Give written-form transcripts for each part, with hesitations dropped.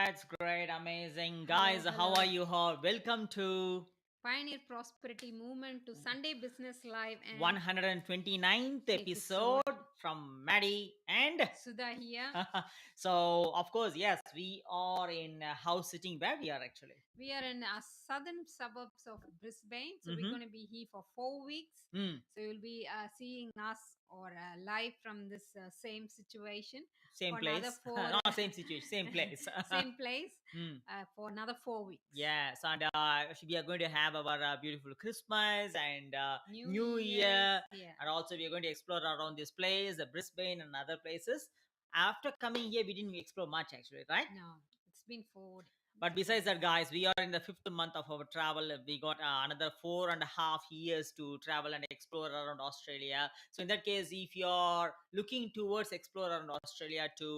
That's great, amazing. Hello, Guys, how are hello. you all? Welcome to Pioneer Prosperity Movement to Sunday Business Live and 129th episode episode. from Maddie and Sudha here. so of course, yes, we are in house sitting where we are actually. We are in southern suburbs of Brisbane. So we're Mm-hmm. going to be here for 4 weeks. Mm, So you'll be seeing us or live from this same situation same for another place. four, Not same situation, same place. same place Mm. for another 4 weeks. Yes, and we are going to have our beautiful Christmas and New New Year's, Year, yeah. and also we are going to explore around this place, Brisbane and other places. After coming here, we didn't explore much actually, right? No, it's been 4 But besides that, guys, we are in the fifth month of our travel. We got another 4.5 years to travel and explore around Australia. So in that case, if you're looking towards explore around Australia to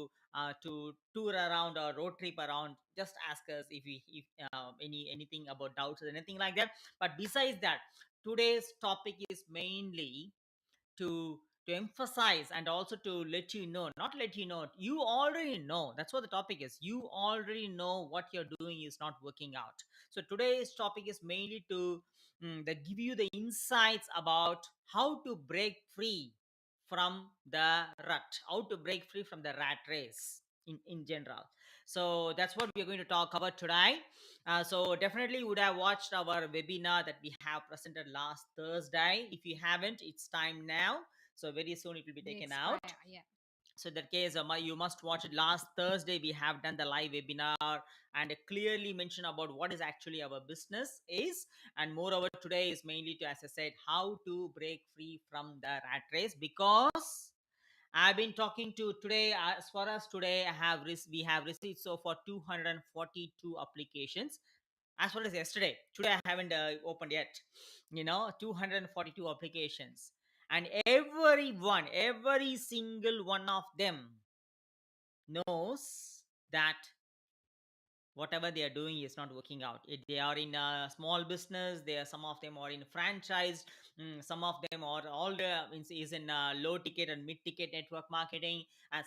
tour around or road trip around, just ask us if anything about doubts or anything like that. But besides that, today's topic is mainly to emphasize and also to let you know, not let you know, you already know. That's what the topic is. You already know what you're doing is not working out. So today's topic is mainly to give you the insights about how to break free from the rut, how to break free from the rat race in general. So that's what we're going to talk about today. So definitely you would have watched our webinar that we have presented last Thursday. If you haven't, it's time now. So very soon it will be they taken expire. out. Yeah. So in that case, you must watch it. Last Thursday we have done the live webinar and clearly mentioned about what is actually our business is, and moreover today is mainly to, as I said, how to break free from the rat race. Because I've been talking to today, as far as today, we have received so far 242 applications. As far as yesterday, today I haven't opened yet. 242 applications, and every single one of them knows that whatever they are doing is not working out. They are in a small business. Some of them are in franchise. Some of them are all the is in low ticket and mid ticket network marketing, and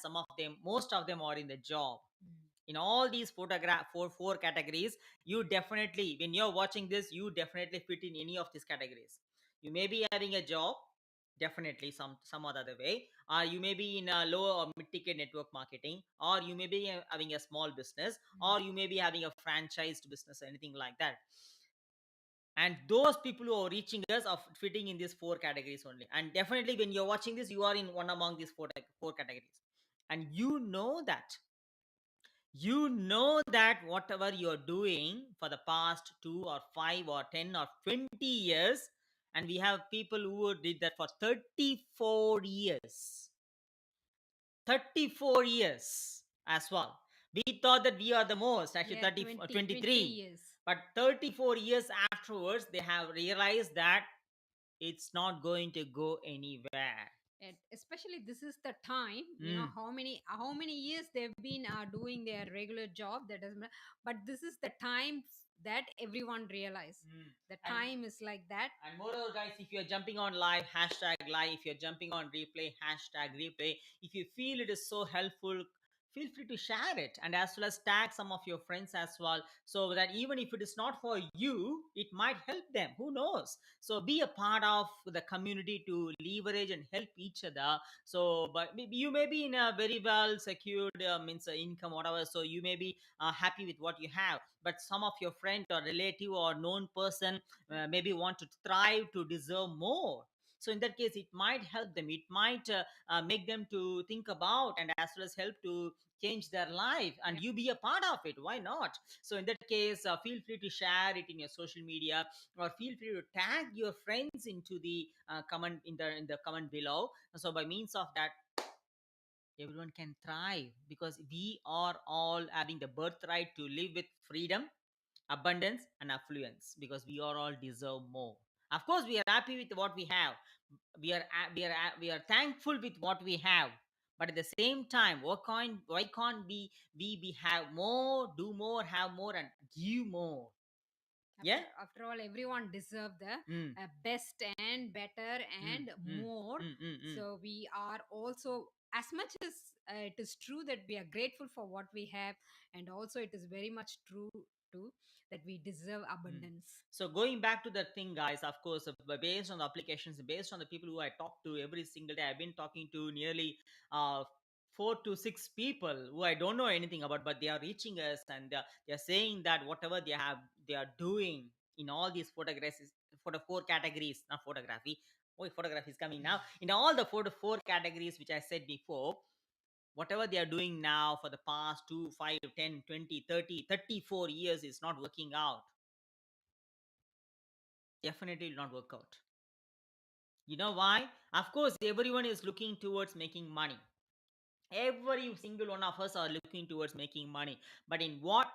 most of them are in the job. In all these four categories, you definitely, when you're watching this, you definitely fit in any of these categories. You may be having a job, definitely some other way, or you may be in a low or mid ticket network marketing, or you may be having a small business, or you may be having a franchised business, anything like that. And those people who are reaching us are fitting in these four categories only. And definitely when you're watching this, you are in one among these four categories. And you know that whatever you're doing for the past 2 or 5 or 10 or 20 years, and we have people who did that for 34 years. 34 years as well. We thought that we are the most, actually Yeah, 30, 20 23. years. But 34 years afterwards, they have realized that it's not going to go anywhere. And especially this is the time, Mm. how many years they've been doing their regular job, that doesn't matter. But this is the time that everyone realize Mm. the And time is like that. And moreover, guys, if you're jumping on live, hashtag live. If you're jumping on replay, hashtag replay. If you feel it is so helpful, feel free to share it, and as well as tag some of your friends as well, so that even if it is not for you, it might help them. Who knows? So be a part of the community to leverage and help each other. So, but maybe you may be in a very well secured means income, whatever. So you may be happy with what you have, but some of your friend or relative or known person maybe want to thrive to deserve more. So in that case, it might help them, it might make them to think about, and as well as help to change their life, and Yeah. you be a part of it. Why not? So in that case, feel free to share it in your social media, or feel free to tag your friends into the comment in the comment below. So by means of that, everyone can thrive, because we are all having the birthright to live with freedom, abundance, and affluence, because we are all deserve more. Of course, we are happy with what we have. We are thankful with what we have. But at the same time, why can't we be have more, do more, have more, and give more? Yeah. After all, everyone deserve the Mm, best and better mm, and mm, more. mm, mm, mm. So we are also as much as it is true that we are grateful for what we have, and also it is very much true too that we deserve Mm. abundance. So going back to the thing, guys, of course, based on the applications, based on the people who I talk to every single day, I've been talking to nearly 4 to 6 people who I don't know anything about, but they are reaching us and they're saying that whatever they are doing in all these photographs, for the four categories, not photography. Oh, photography is coming now. In all the four categories which I said before, whatever they are doing now for the past 2, 5, 10, 20, 30, 34 years is not working out. Definitely will not work out. You know why? Of course, everyone is looking towards making money. Every single one of us are looking towards making money. But in what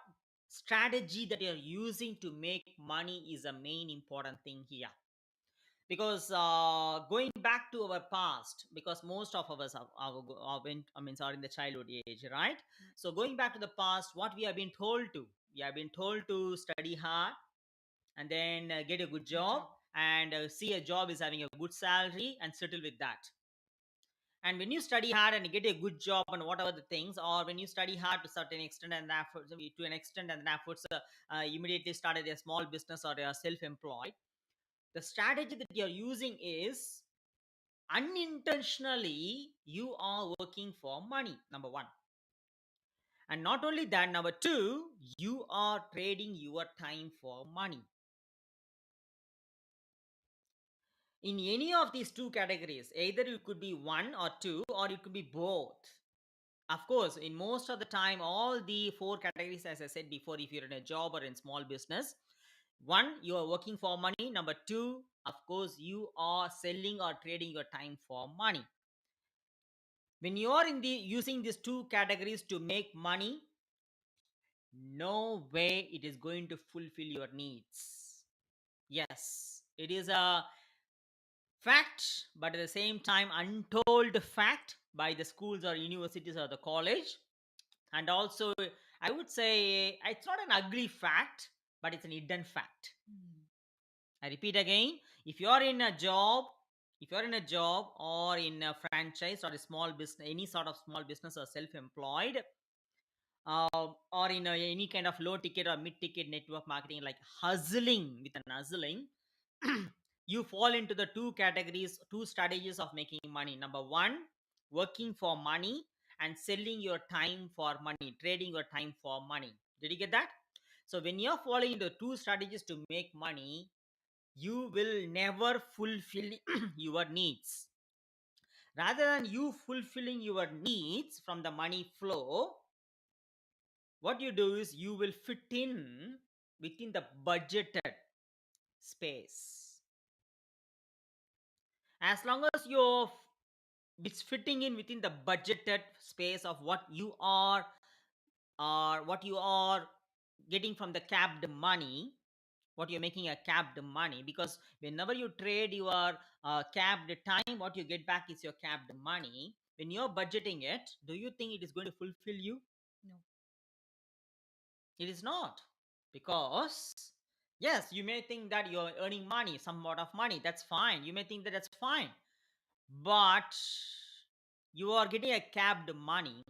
strategy that you're using to make money is a main important thing here. Because going back to our past, because most of us are in the childhood age, right? So going back to the past, what we have been told to, we have been told to study hard and then get a good Good job job. and see a job is having a good salary and settle with that. And when you study hard and get a good job and whatever the things, or when you study hard to certain extent and efforts to an extent and efforts immediately started a small business or a self-employed, the strategy that you're using is unintentionally you are working for money, number one. And not only that, number two, you are trading your time for money. In any of these two categories, either it could be one or two, or it could be both. Of course, in most of the time, all the four categories, as I said before, if you're in a job or in small business, one, you are working for money. Number two, of course, you are selling or trading your time for money. When you are in the using these two categories to make money, no way it is going to fulfill your needs. Yes, it is a fact, but at the same time, untold fact by the schools or universities or the college. And also, I would say it's not an ugly fact, but it's an hidden fact. Mm. I repeat again, if you're in a job, if you're in a job or in a franchise or a small business, any sort of small business or self-employed, or in any kind of low ticket or mid ticket network marketing, like hustling with an hustling, you fall into the two categories, two strategies of making money. Number one, working for money and selling your time for money, trading your time for money. Did you get that? So when you're following the two strategies to make money, you will never fulfill your needs. Rather than you fulfilling your needs from the money flow, what you do is you will fit in within the budgeted space. As long as it's fitting in within the budgeted space of what you are, or what you are getting from the capped money, what you're making a capped money, because whenever you trade your capped time, what you get back is your capped money. When you're budgeting it, do you think it is going to fulfill you? No. It is not. Because, yes, you may think that you're earning money, some amount of money. That's fine. You may think that that's fine. But you are getting a capped money.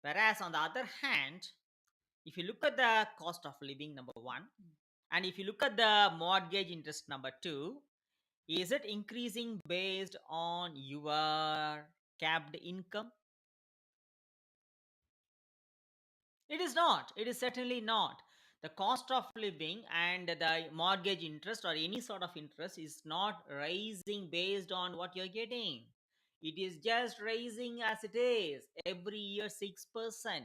Whereas, on the other hand, if you look at the cost of living, number one, and if you look at the mortgage interest, number two, is it increasing based on your capped income? It is not. It is certainly not. The cost of living and the mortgage interest or any sort of interest is not rising based on what you're getting. It is just rising as it is every year 6%.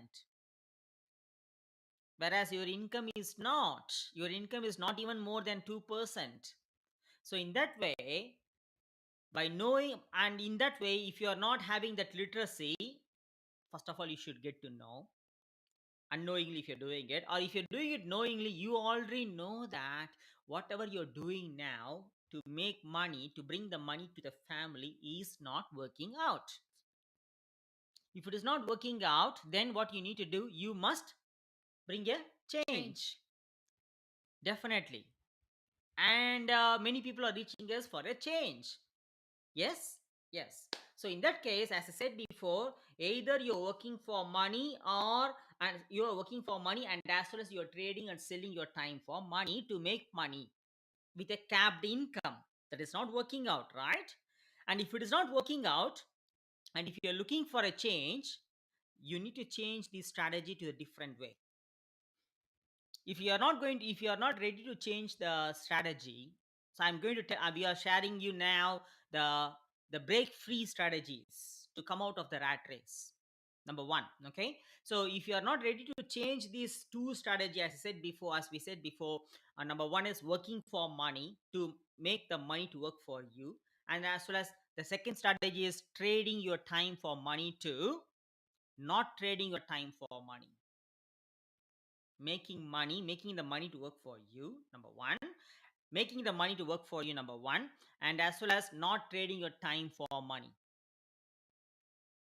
Whereas your income is not. Your income is not even more than 2%. So, in that way, by knowing, and in that way, if you are not having that literacy, first of all, you should get to know unknowingly if you're doing it, or if you're doing it knowingly, you already know that whatever you're doing now to make money, to bring the money to the family, is not working out. If it is not working out, then what you need to do, you must bring a Change. change. Definitely. And many people are reaching us for a change. Yes. Yes. So in that case, as I said before, either you're working for money or and you're working for money, and as well as you're trading and selling your time for money to make money with a capped income. That is not working out, right? And if it is not working out, and if you're looking for a change, you need to change the strategy to a different way. If you are not ready to change the strategy, so I'm going to tell we are sharing you now the break free strategies to come out of the rat race. Number one, okay. So if you are not ready to change these two strategy, as we said before, number one is working for money to make the money to work for you, and as well as the second strategy is trading your time for money to not trading your time for money, making the money to work for you, number one, making the money to work for you, number one, and as well as not trading your time for money.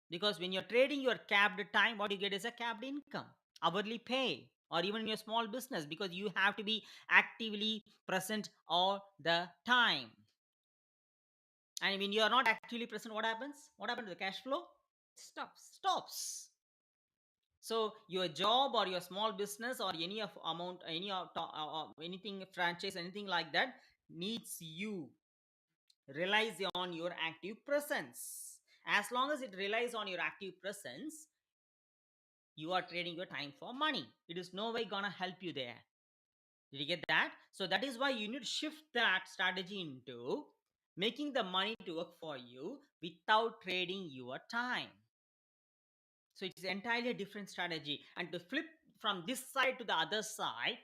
Because when you're trading your capped time, what you get is a capped income, hourly pay, or even in your small business, because you have to be actively present all the time. And when you are not actively present, what happens to the cash flow? Stops. Stops. So your job or your small business or any of amount, anything franchise, anything like that needs you relies on your active presence. As long as it relies on your active presence, you are trading your time for money. It is no way gonna help you there. Did you get that? So that is why you need to shift that strategy into making the money to work for you without trading your time. So it's entirely a different strategy. And to flip from this side to the other side,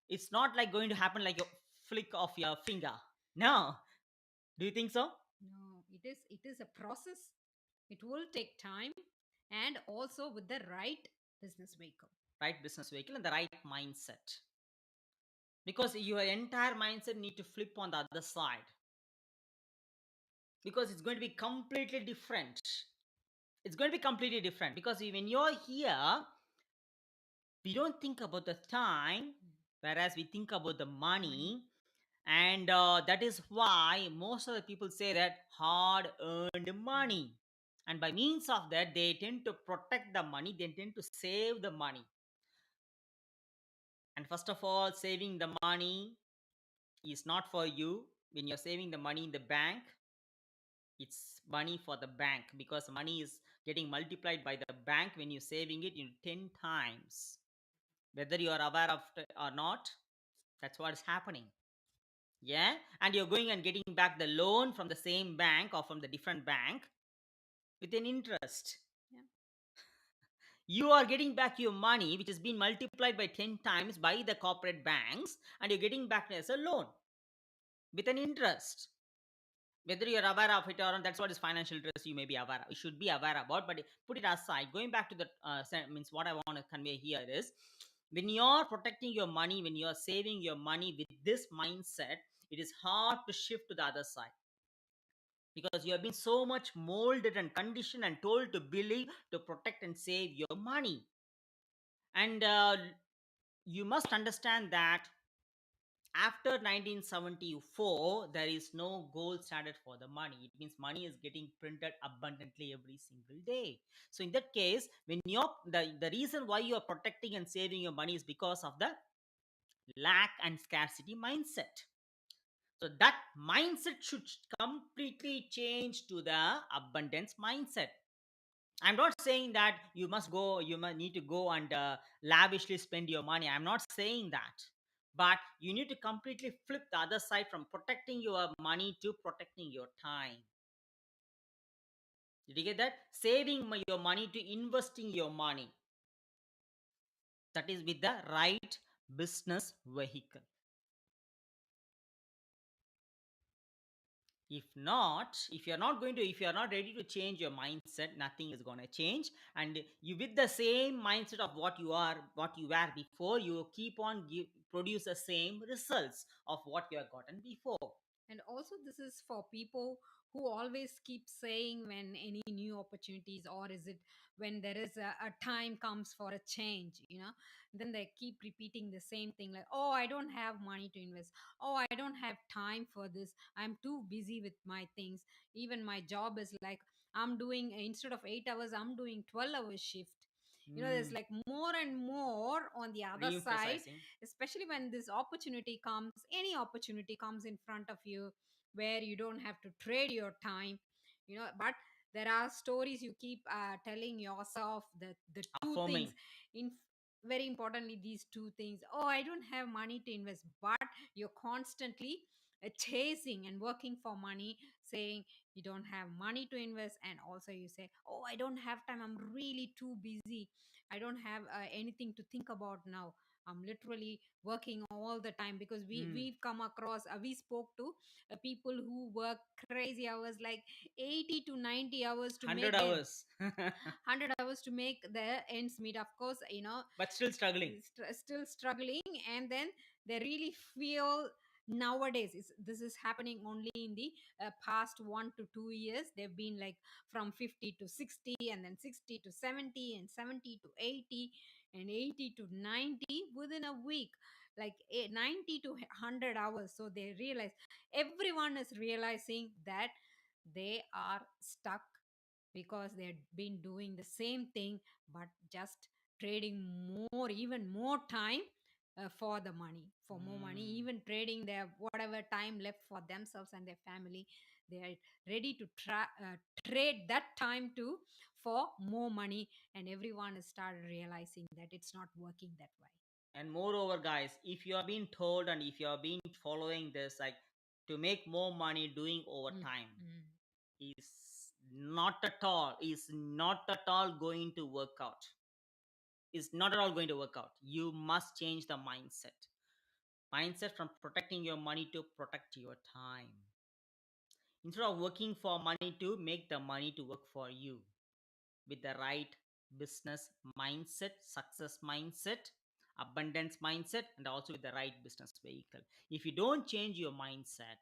it's not like going to happen like a flick of your finger. No. Do you think so? No, it is a process. It will take time, and also with the right business vehicle. Right business vehicle and the right mindset. Because your entire mindset need to flip on the other side. Because it's going to be completely different. It's going to be completely different. Because when you're here, we don't think about the time, whereas we think about the Money. money. And that is why most of the people say that hard earned money. And by means of that, they tend to protect the money, they tend to save the money. And first of all, saving the money is not for you. When you're saving the money in the bank, it's money for the bank, because money is getting multiplied by the bank when you're saving it in 10 times. Whether you are aware of it or not, that's what is happening. Yeah. And you're going and getting back the loan from the same bank or from the different bank with an interest. Yeah. You are getting back your money, which has been multiplied by 10 times by the corporate banks, and you're getting back as a loan with an interest. Whether you're aware of it or not, that's what is financial interest. You may be aware, you should be aware about, but put it aside. Going back to the means, what I want to convey here is, when you're protecting your money, when you're saving your money with this mindset, it is hard to shift to the other side, because you have been so much molded and conditioned and told to believe to protect and save your money. And you must understand that after 1974, there is no gold standard for the money. It means money is getting printed abundantly every single day. So in that case, when you're the reason why you are protecting and saving your money is because of the lack and scarcity mindset. So that mindset should completely change to the abundance mindset. I'm not saying that you must need to go and lavishly spend your money. I'm not saying that. But you need to completely flip the other side, from protecting your money to protecting your time. Did you get that? Saving your money to investing your money. That is with the right business vehicle. If you're not ready to change your mindset, nothing is going to change. And you, with the same mindset of what you were before, you keep on produce the same results of what you have gotten before. And also, this is for people who always keep saying when any new opportunities, or is it when there is a time comes for a change, then they keep repeating the same thing like, oh, I don't have money to invest. Oh, I don't have time for this. I'm too busy with my things. Even my job is like, I'm doing, instead of 8 hours, I'm doing 12 hours shift. There's Mm. like more and more on the other side, Re-emphasizing. especially when this opportunity comes, any opportunity comes in front of you where you don't have to trade your time, but there are stories you keep telling yourself, the two things Affirming. in very importantly, these two things. Oh, I don't have money to invest, but you're constantly chasing and working for money, saying you don't have money to invest, and also you say, oh, I don't have time, I'm really too busy, I don't have anything to think about now, I'm literally working all the time. Because Mm. we've come across, we spoke to people who work crazy hours, like 80 to 90 hours to 100 make their hours. 100 hours to make their ends meet, of course, But still struggling. still struggling. And then they really feel, nowadays this is happening only in the past 1 to 2 years, they've been like from 50 to 60, and then 60 to 70, and 70 to 80, and 80 to 90 within a week, like 90 to 100 hours. So they realize, everyone is realizing that they are stuck, because they've been doing the same thing, but just trading more, even more time, for the money, for more money, Mm. even trading their whatever time left for themselves and their family. They are ready to trade that time to for more money, and everyone has started realizing that it's not working that way. And moreover, guys, if you are being told and if you are being following this, like to make more money doing Mm, overtime, mm. is not at all going to work out. Is not at all going to work out. You must change the mindset from protecting your money to protect your time. Instead of working for money, to make the money to work for you, with the right business mindset, success mindset, abundance mindset, and also with the right business vehicle. If you don't change your mindset,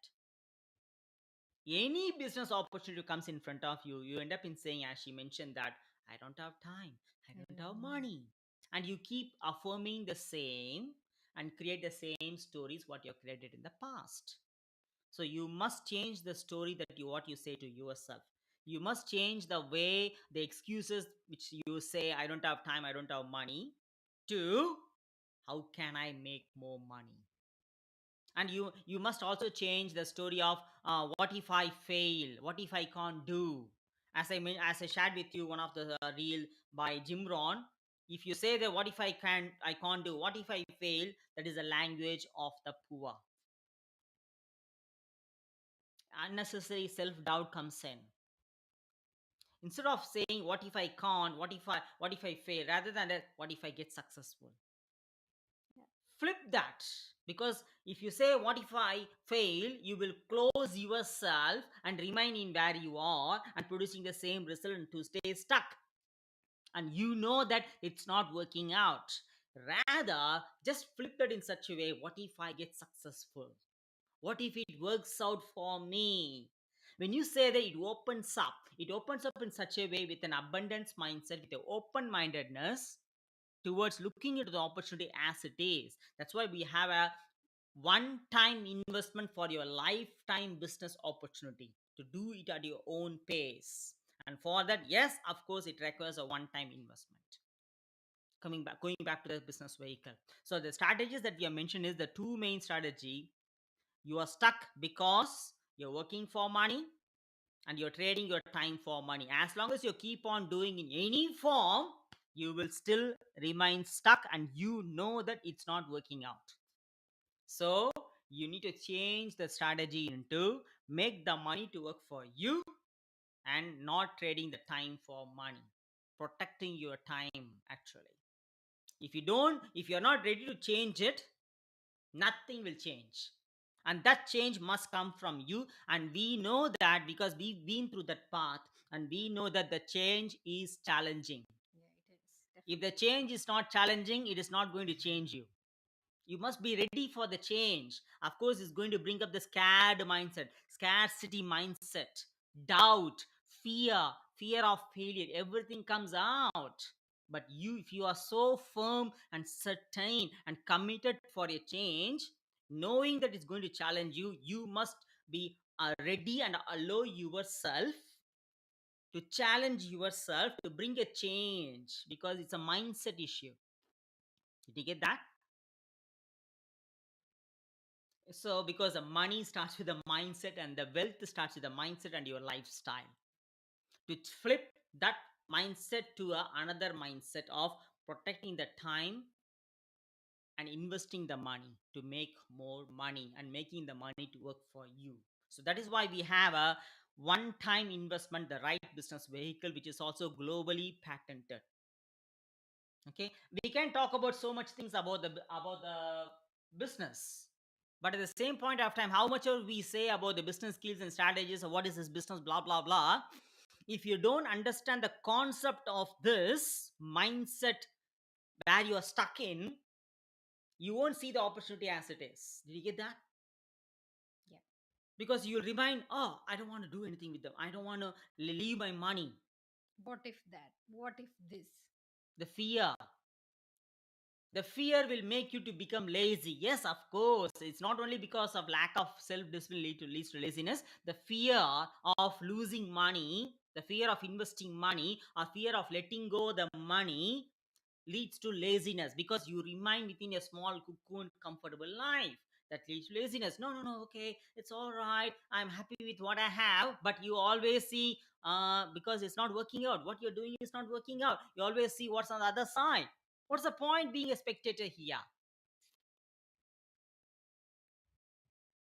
any business opportunity comes in front of you, you end up in saying, as she mentioned, that I don't have time, I I don't don't have know. money. And you keep affirming the same and create the same stories what you have created in the past. So you must change the story that you what you say to yourself. You must change the way, the excuses which you say, I don't have time, I don't have money, to how can I make more money? And you must also change the story of, what if I fail, what if I can't do. As I shared with you one of the reel by Jim Ron. If you say that what if I can't do, what if I fail, that is the language of the poor. Unnecessary self-doubt comes in. Instead of saying what if I can't, what if I fail, rather than that, what if I get successful. Yeah. Flip that. Because if you say what if I fail, you will close yourself and remain in where you are and producing the same result and to stay stuck. And you know that it's not working out. Rather, just flip that in such a way, what if I get successful? What if it works out for me? When you say that, it opens up in such a way with an abundance mindset, with an open mindedness towards looking into the opportunity as it is. That's why we have a one time investment for your lifetime business opportunity, to do it at your own pace. And for that, yes, of course, it requires a one time investment. Going back to the business vehicle. So the strategies that we have mentioned is the two main strategy. You are stuck because you're working for money and you're trading your time for money. As long as you keep on doing in any form, you will still remain stuck, and you know that it's not working out. So you need to change the strategy into make the money to work for you and not trading the time for money, protecting your time actually. If you're not ready to change it, nothing will change. And that change must come from you. And we know that because we've been through that path, and we know that the change is challenging. Yeah, it is If the definitely. change is not challenging, it is not going to change you. You must be ready for the change. Of course, it's going to bring up the scared mindset, scarcity mindset, doubt, fear, fear of failure. Everything comes out. But you, if you are so firm and certain and committed for a change, knowing that it's going to challenge you, you must be ready and allow yourself to challenge yourself to bring a change, because it's a mindset issue. Did you get that? So, because the money starts with the mindset, and the wealth starts with the mindset and your lifestyle. To flip that mindset to another mindset of protecting the time and investing the money to make more money and making the money to work for you. So that is why we have a one time investment, the right business vehicle, which is also globally patented. Okay, we can talk about so much things about the business, but at the same point of time, how much we say about the business skills and strategies, or what is this business, blah blah blah, if you don't understand the concept of this mindset where you are stuck in, you won't see the opportunity as it is. Did you get that? Yeah. Because you'll remind, oh, I don't want to do anything with them, I don't want to leave my money. What if that? What if this? The fear, the fear will make you to become lazy. Yes, of course, it's not only because of lack of self discipline leads to laziness. The fear of losing money, the fear of investing money, or fear of letting go the money leads to laziness, because you remain within a small cocoon comfortable life. That leads to laziness. No, no, no, okay, it's all right, I'm happy with what I have. But you always see, because it's not working out, what you're doing is not working out, you always see what's on the other side. What's the point being a spectator here?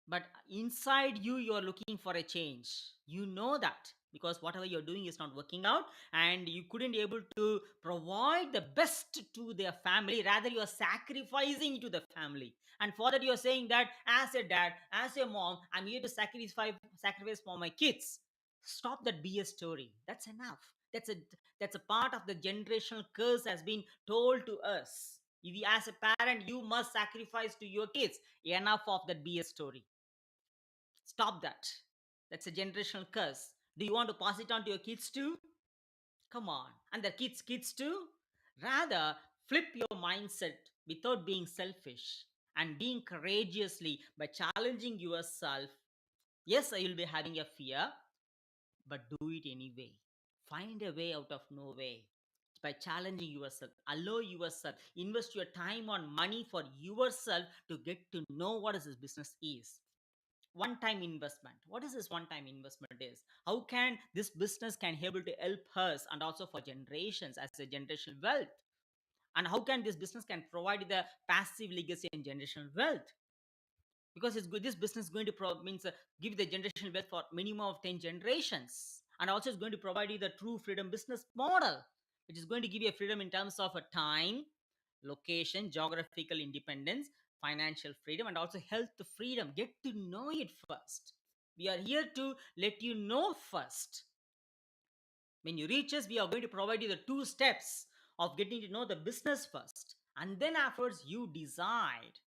But inside you, you're looking for a change. You know that, because whatever you're doing is not working out, and you couldn't able to provide the best to their family, rather you're sacrificing to the family. And for that, you're saying that as a dad, as a mom, I'm here to sacrifice for my kids. Stop that BS story. That's enough. That's a part of the generational curse has been told to us. If you, as a parent, you must sacrifice to your kids. Enough of that BS story. Stop that. That's a generational curse. Do you want to pass it on to your kids too? Come on. And the kids too? Rather, flip your mindset without being selfish and being courageously by challenging yourself. Yes, I will be having a fear, but do it anyway. Find a way out of no way by challenging yourself. Allow yourself. Invest your time on money for yourself to get to know what this business is. One time investment, what is this one time investment is, how can this business can able to help us and also for generations as a generational wealth, and how can this business can provide the passive legacy and generational wealth, because it's good, this business is going to means give the generational wealth for minimum of 10 generations, and also is going to provide you the true freedom business model, which is going to give you a freedom in terms of a time, location, geographical independence, financial freedom, and also health freedom. Get to know it first. We are here to let you know first. When you reach us, we are going to provide you the two steps of getting to know the business first, and then afterwards you decide.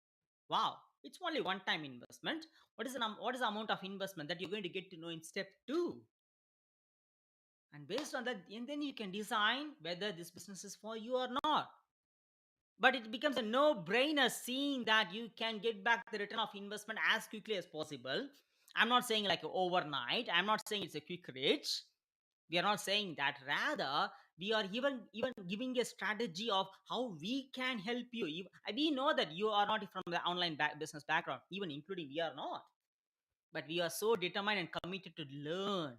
Wow, it's only one time investment. What is the amount of investment that you're going to get to know in step two? And based on that, and then you can design whether this business is for you or not. But it becomes a no-brainer, seeing that you can get back the return of investment as quickly as possible. I'm not saying like overnight. I'm not saying it's a quick rich. We are not saying that. Rather, we are even giving a strategy of how we can help you. We know that you are not from the online business background, even including we are not. But we are so determined and committed to learn.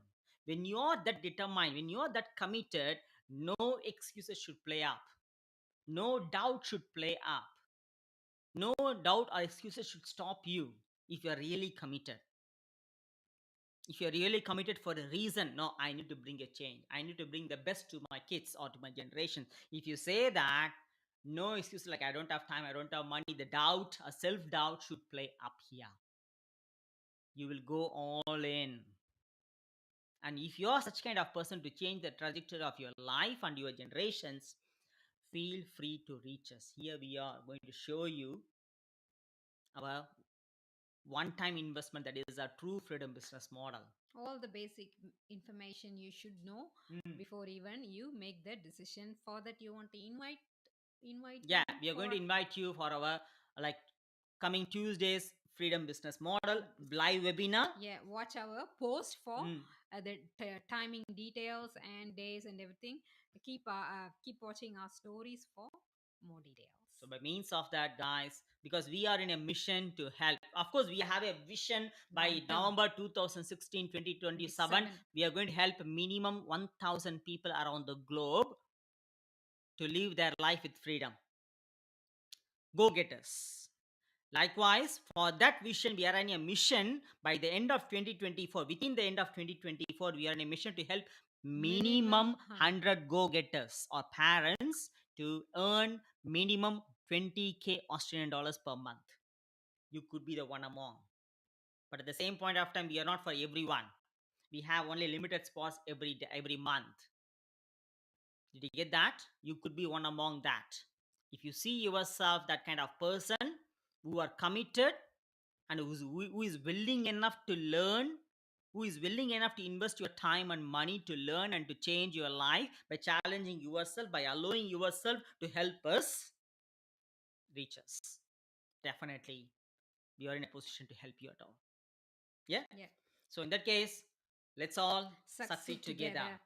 When you are that determined, when you are that committed, no excuses should play up. No doubt should play up. No doubt or excuses should stop you if you are really committed. If you're really committed for a reason, no, I need to bring a change, I need to bring the best to my kids or to my generation. If you say that, no excuse like I don't have time, I don't have money, the doubt, a self-doubt should play up here. You will go all in. And if you are such kind of person to change the trajectory of your life and your generations, feel free to reach us. Here we are going to show you our one-time investment, that is a true freedom business model. All the basic information you should know Mm. before even you make the decision. For that, you want to invite Yeah, me we are going to for invite you for our like coming Tuesdays freedom business model this. live webinar. Yeah, watch our post for Mm. the timing details and days and everything. Keep watching our stories for more details. So by means of that, guys, because we are in a mission to help. Of course, we have a vision Long by term November 2016, 2027. 27. We are going to help minimum 1,000 people around the globe to live their life with freedom. Go getters. Likewise, for that vision, we are in a mission by the end of 2024. Within the end of 2024, we are in a mission to help Minimum minimum 100 go getters or parents to earn minimum 20K Australian dollars per month. You could be the one among. But at the same point of time, we are not for everyone. We have only limited spots every day, every month. Did you get that? You could be one among that. If you see yourself that kind of person who are committed and who is willing enough to learn, who is willing enough to invest your time and money to learn and to change your life by challenging yourself, by allowing yourself to help us, reach us. Definitely, we are in a position to help you at all. Yeah. Yeah, So in that case, let's all succeed succeed together. together.